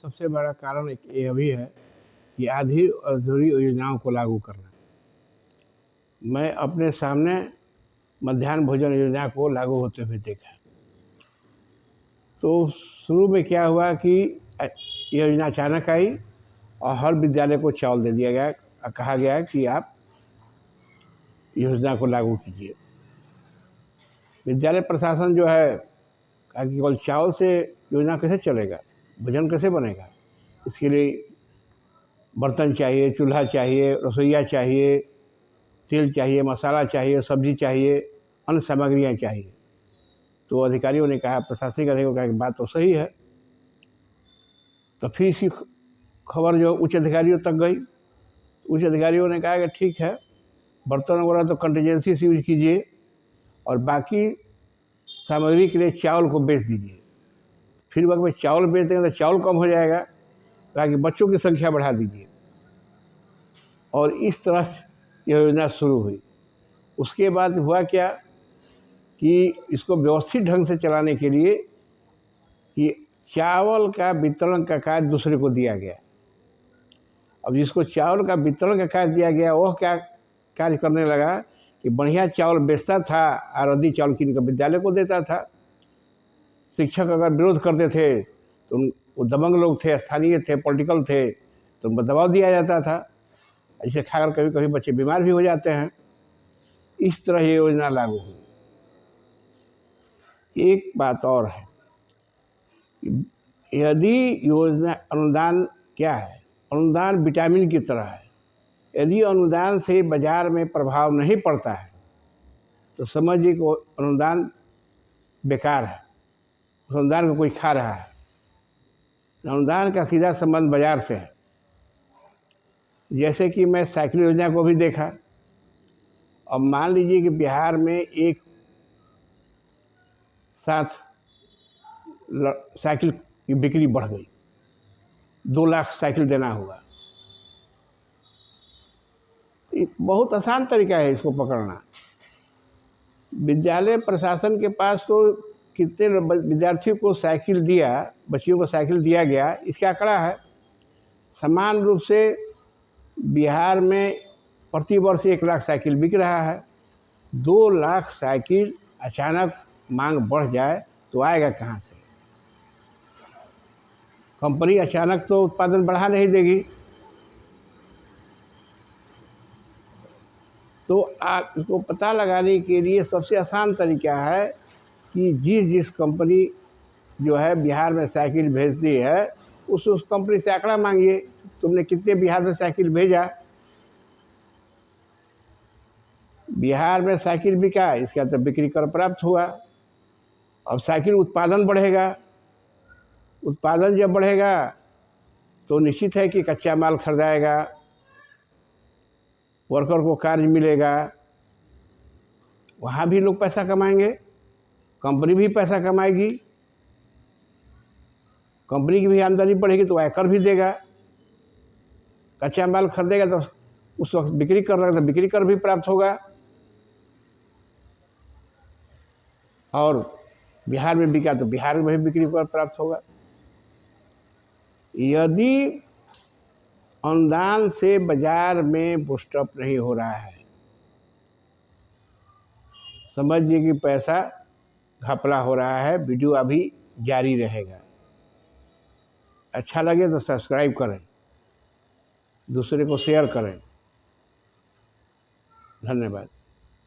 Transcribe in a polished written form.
सबसे बड़ा कारण एक ये भी है कि आधी अधूरी योजनाओं को लागू करना। मैं अपने सामने मध्याह्न भोजन योजना को लागू होते हुए देखा। तो शुरू में क्या हुआ कि योजना अचानक आई और हर विद्यालय को चावल दे दिया गया, कहा गया कि आप योजना को लागू कीजिए। विद्यालय प्रशासन जो है कहा कि केवल चावल से योजना कैसे चलेगा, भोजन कैसे बनेगा, इसके लिए बर्तन चाहिए, चूल्हा चाहिए, रसोइया चाहिए, तेल चाहिए, मसाला चाहिए, सब्जी चाहिए, अन्य सामग्रियाँ चाहिए। तो अधिकारियों ने कहा, प्रशासनिक अधिकारियों ने कहा कि बात तो सही है। तो फिर इसी खबर जो उच्च अधिकारियों तक गई, उच्च अधिकारियों ने कहा कि ठीक है, बर्तन वगैरह तो कंटीजेंसी से यूज कीजिए और बाकी सामग्री के लिए चावल को बेच दीजिए। फिर वक्त में चावल बेच देंगे तो चावल कम हो जाएगा, कहा कि बच्चों की संख्या बढ़ा दीजिए। और इस तरह से योजना शुरू हुई। उसके बाद हुआ क्या कि इसको व्यवस्थित ढंग से चलाने के लिए कि चावल का वितरण का कार्य दूसरे को दिया गया। अब जिसको चावल का वितरण का कार्य दिया गया वह क्या कार्य करने लगा कि बढ़िया चावल बेचता था और आधी चावल किन को विद्यालय को देता था। शिक्षक अगर विरोध करते थे तो वो दबंग लोग थे, स्थानीय थे, पॉलिटिकल थे, तो उनको दबाव दिया जाता था। इसे खाकर कभी कभी बच्चे बीमार भी हो जाते हैं। इस तरह ये योजना लागू हुई। एक बात और है, यदि योजना अनुदान क्या है, अनुदान विटामिन की तरह है। यदि अनुदान से बाजार में प्रभाव नहीं पड़ता है तो समझिए कि अनुदान बेकार है, उस अनुदान को कोई खा रहा है। अनुदान का सीधा संबंध बाजार से है। जैसे कि मैं साइकिल योजना को भी देखा। अब मान लीजिए कि बिहार में एक साथ साइकिल की बिक्री बढ़ गई, 2 लाख साइकिल देना हुआ। बहुत आसान तरीका है इसको पकड़ना। विद्यालय प्रशासन के पास तो कितने विद्यार्थियों को साइकिल दिया, बच्चियों को साइकिल दिया गया, इसका आंकड़ा है। समान रूप से बिहार में प्रति वर्ष 1 लाख साइकिल बिक रहा है। 2 लाख साइकिल अचानक मांग बढ़ जाए तो आएगा कहाँ से? कंपनी अचानक तो उत्पादन बढ़ा नहीं देगी। तो आप इसको पता लगाने के लिए सबसे आसान तरीका है कि जिस कंपनी जो है बिहार में साइकिल भेजती है उस कंपनी से आंकड़ा मांगिए, तुमने कितने बिहार में साइकिल भेजा। बिहार में साइकिल बिका, इसका तो बिक्री कर प्राप्त हुआ। अब साइकिल उत्पादन बढ़ेगा, उत्पादन जब बढ़ेगा तो निश्चित है कि कच्चा माल खरीदाएगा, वर्कर को कार्य मिलेगा, वहाँ भी लोग पैसा कमाएंगे, कंपनी भी पैसा कमाएगी, कंपनी की भी आमदनी बढ़ेगी तो आयकर भी देगा। कच्चा माल खरीदेगा तो उस वक्त बिक्री कर रहा है तो बिक्री कर भी प्राप्त होगा। और बिहार में बिका तो बिहार में भी बिक्री कर प्राप्त होगा। यदि अनुदान से बाजार में बूस्टअप नहीं हो रहा है, समझिए कि पैसा घपला हो रहा है। वीडियो अभी जारी रहेगा। अच्छा लगे तो सब्सक्राइब करें, दूसरे को शेयर करें। धन्यवाद।